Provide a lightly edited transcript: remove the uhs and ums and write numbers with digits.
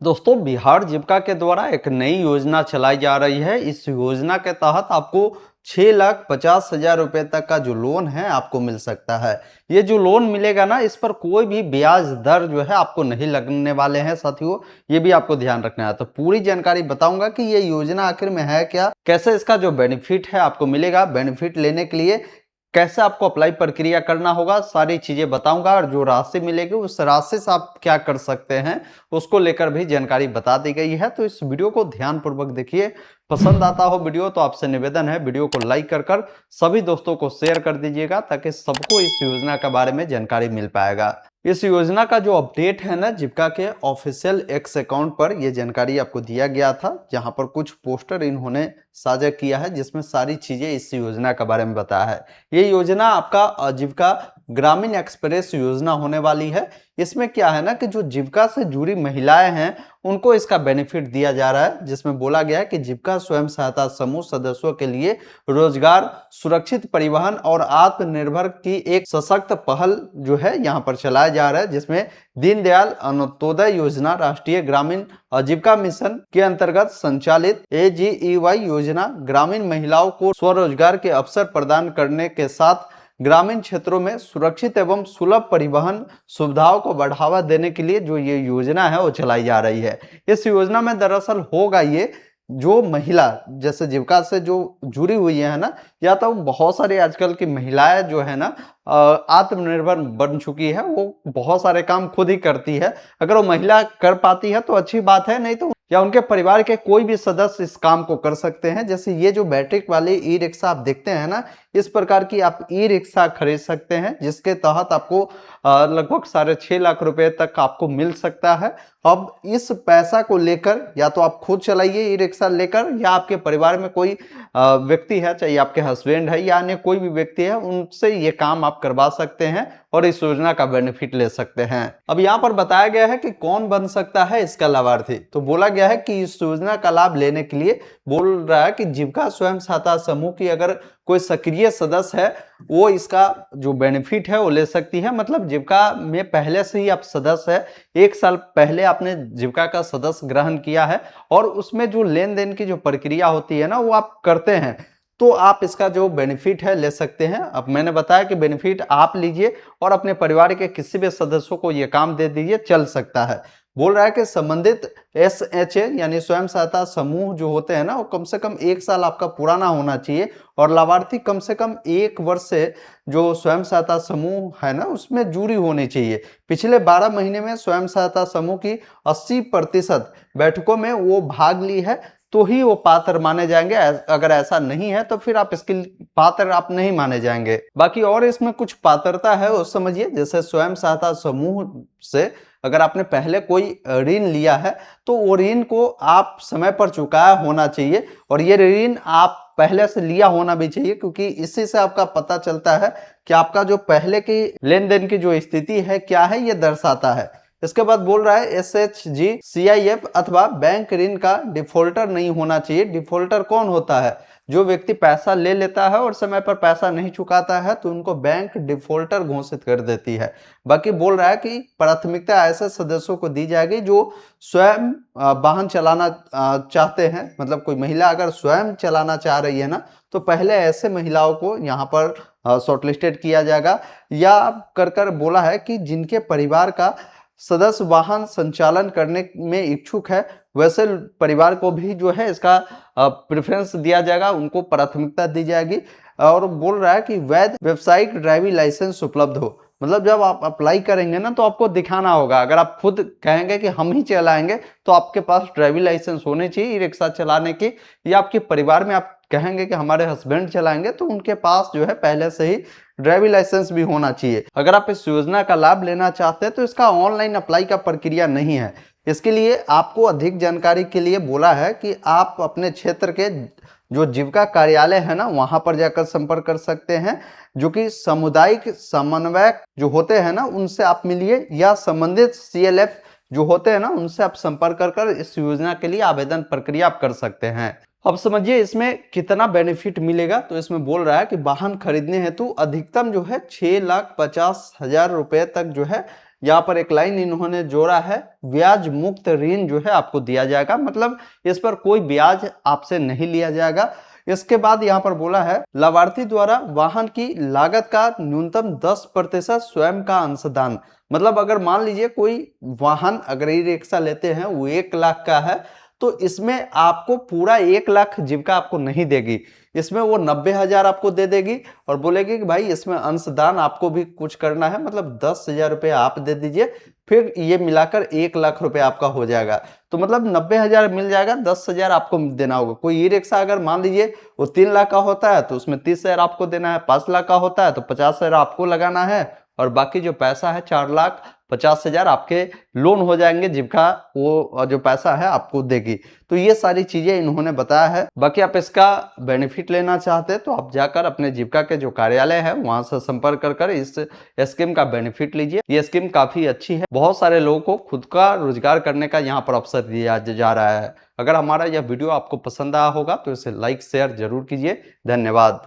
दोस्तों, बिहार जीविका के द्वारा एक नई योजना चलाई जा रही है। इस योजना के तहत आपको 6,50,000 रुपए तक का जो लोन है आपको मिल सकता है। ये जो लोन मिलेगा ना, इस पर कोई भी ब्याज दर जो है आपको नहीं लगने वाले हैं साथियों। ये भी आपको ध्यान रखना है। तो पूरी जानकारी बताऊंगा कि ये योजना आखिर में है क्या, कैसे इसका जो बेनिफिट है आपको मिलेगा। बेनिफिट लेने के लिए कैसे आपको अप्लाई प्रक्रिया करना होगा, सारी चीजें बताऊंगा। और जो राशि मिलेगी उस राशि से आप क्या कर सकते हैं उसको लेकर भी जानकारी बता दी गई है। तो इस वीडियो को ध्यानपूर्वक देखिए। पसंद आता हो वीडियो तो आपसे निवेदन है वीडियो को लाइक कर सभी दोस्तों को शेयर कर दीजिएगा, ताकि सबको इस योजना के बारे में जानकारी मिल पाएगा। इस योजना का जो अपडेट है ना, जीविका के ऑफिशियल एक्स अकाउंट पर ये जानकारी आपको दिया गया था, जहां पर कुछ पोस्टर इन्होंने साझा किया है जिसमें सारी चीजें इस योजना के बारे में बताया है। ये योजना आपका आजीविका ग्रामीण एक्सप्रेस योजना होने वाली है। इसमें क्या है ना कि जो जीविका से जुड़ी महिलाएं हैं उनको इसका बेनिफिट दिया जा रहा है, जिसमें बोला गया है कि जीविका स्वयं सहायता समूह सदस्यों के लिए रोजगार, सुरक्षित परिवहन और आत्मनिर्भर की एक सशक्त पहल जो है यहाँ पर चलाया जा रहा है, जिसमें दीनदयाल अंत्योदय योजना, राष्ट्रीय ग्रामीण आजीविका मिशन के अंतर्गत संचालित AGEY योजना ग्रामीण महिलाओं को स्वरोजगार के अवसर प्रदान करने के साथ ग्रामीण क्षेत्रों में सुरक्षित एवं सुलभ परिवहन सुविधाओं को बढ़ावा देने के लिए जो ये योजना है वो चलाई जा रही है। इस योजना में दरअसल होगा ये, जो महिला जैसे जीविका से जो जुड़ी हुई है ना, या तो बहुत सारी आजकल की महिलाएं जो है ना आत्मनिर्भर बन चुकी है, वो बहुत सारे काम खुद ही करती है। अगर वो महिला कर पाती है तो अच्छी बात है, नहीं तो या उनके परिवार के कोई भी सदस्य इस काम को कर सकते हैं। जैसे ये जो बैटरी वाली ई रिक्शा आप देखते हैं ना, इस प्रकार की आप ई रिक्शा खरीद सकते हैं, जिसके तहत आपको लगभग 6.5 लाख रुपए तक आपको मिल सकता है। अब इस पैसा को लेकर या तो आप खुद चलाइए ई रिक्शा लेकर, या आपके परिवार में कोई व्यक्ति है, चाहे आपके हस्बैंड है या अन्य कोई भी व्यक्ति है, उनसे ये काम आप करवा सकते हैं और इस योजना का बेनिफिट ले सकते हैं। अब यहाँ पर बताया गया है कि कौन बन सकता है इसका लाभार्थी। तो बोला गया है कि इस योजना का लाभ लेने के लिए बोल रहा है कि जीविका स्वयं सहायता समूह की अगर कोई सक्रिय सदस्य है, वो इसका जो बेनिफिट है वो ले सकती है। मतलब जीविका में पहले से ही आप सदस्य है, 1 साल पहले आपने जीविका का सदस्य ग्रहण किया है और उसमें जो लेन देन की जो प्रक्रिया होती है ना वो आप करते हैं, तो आप इसका जो बेनिफिट है ले सकते हैं। अब मैंने बताया कि बेनिफिट आप लीजिए और अपने परिवार के किसी भी सदस्यों को ये काम दे दीजिए, चल सकता है। बोल रहा है कि संबंधित SHA यानी स्वयं सहायता समूह जो होते हैं ना, वो कम से कम 1 साल आपका पुराना होना चाहिए और लाभार्थी कम से कम 1 वर्ष से जो स्वयं सहायता समूह है ना उसमें जुड़ी होनी चाहिए। पिछले 12 महीने में स्वयं सहायता समूह की 80% बैठकों में वो भाग ली है, तो ही वो पात्र माने जाएंगे। अगर ऐसा नहीं है तो फिर आप इसके पात्र आप नहीं माने जाएंगे। बाकी और इसमें कुछ पात्रता है वो समझिए। जैसे स्वयं सहायता समूह से अगर आपने पहले कोई ऋण लिया है तो वो ऋण को आप समय पर चुकाया होना चाहिए, और ये ऋण आप पहले से लिया होना भी चाहिए, क्योंकि इसी से आपका पता चलता है कि आपका जो पहले की लेन देन की जो स्थिति है क्या है, ये दर्शाता है। इसके बाद बोल रहा है SHG CIF अथवा बैंक ऋण का डिफॉल्टर नहीं होना चाहिए। डिफॉल्टर कौन होता है? जो व्यक्ति पैसा ले लेता है और समय पर पैसा नहीं चुकाता है तो उनको बैंक डिफॉल्टर घोषित कर देती है। बाकी बोल रहा है कि प्राथमिकता ऐसे सदस्यों को दी जाएगी जो स्वयं वाहन चलाना चाहते हैं। मतलब कोई महिला अगर स्वयं चलाना चाह रही है ना, तो पहले ऐसे महिलाओं को यहाँ पर शॉर्टलिस्टेड किया जाएगा। या कर बोला है कि जिनके परिवार का सदस्य वाहन संचालन करने में इच्छुक है, वैसे परिवार को भी जो है इसका प्रेफरेंस दिया जाएगा, उनको प्राथमिकता दी जाएगी। और बोल रहा है कि वैध व्यावसायिक ड्राइविंग लाइसेंस उपलब्ध हो। मतलब जब आप अप्लाई करेंगे ना तो आपको दिखाना होगा। अगर आप खुद कहेंगे कि हम ही चलाएंगे तो आपके पास ड्राइविंग लाइसेंस होने चाहिए ई रिक्शा चलाने की, या आपके परिवार में आप कहेंगे कि हमारे हस्बैंड चलाएंगे तो उनके पास जो है पहले से ही ड्राइविंग लाइसेंस भी होना चाहिए। अगर आप इस योजना का लाभ लेना चाहते हैं तो इसका ऑनलाइन अप्लाई का प्रक्रिया नहीं है। इसके लिए आपको अधिक जानकारी के लिए बोला है कि आप अपने क्षेत्र के जो जीविका कार्यालय है ना वहां पर जाकर संपर्क कर सकते हैं, जो कि सामुदायिक समन्वयक जो होते हैं ना उनसे आप मिलिए, या संबंधित CLF जो होते हैं ना उनसे आप संपर्क कर इस योजना के लिए आवेदन प्रक्रिया आप कर सकते हैं। अब समझिए इसमें कितना बेनिफिट मिलेगा। तो इसमें बोल रहा है कि वाहन खरीदने हेतु अधिकतम जो है 6,50,000 रुपए तक जो है यहाँ पर एक लाइन इन्होंने जोड़ा है, ब्याज मुक्त ऋण जो है आपको दिया जाएगा, मतलब इस पर कोई ब्याज आपसे नहीं लिया जाएगा। इसके बाद यहाँ पर बोला है लाभार्थी द्वारा वाहन की लागत का न्यूनतम 10% स्वयं का अंशदान। मतलब अगर मान लीजिए कोई वाहन, अगर ई रिक्शा लेते हैं वो 1 लाख का है, तो इसमें आपको पूरा 1 लाख जीविका आपको नहीं देगी, इसमें वो 90,000 आपको दे देगी और बोलेगी कि भाई इसमें अंशदान आपको भी कुछ करना है, मतलब 10,000 रुपये आप दे दीजिए, फिर ये मिलाकर 1 लाख रुपए आपका हो जाएगा। तो मतलब 90,000 मिल जाएगा, 10,000 आपको देना होगा। कोई ई रिक्शा अगर मान लीजिए वो 3 लाख का होता है तो उसमें 30,000 आपको देना है, 5 लाख का होता है तो 50,000 आपको लगाना है, और बाकी जो पैसा है 4,50,000 आपके लोन हो जाएंगे, जीविका वो जो पैसा है आपको देगी। तो ये सारी चीजें इन्होंने बताया है। बाकी आप इसका बेनिफिट लेना चाहते हैं तो आप जाकर अपने जीविका के जो कार्यालय है वहां से संपर्क कर इस स्कीम का बेनिफिट लीजिए। ये स्कीम काफी अच्छी है, बहुत सारे लोगों को खुद का रोजगार करने का यहाँ पर अवसर दिया जा रहा है। अगर हमारा यह वीडियो आपको पसंद आया होगा तो इसे लाइक शेयर जरूर कीजिए। धन्यवाद।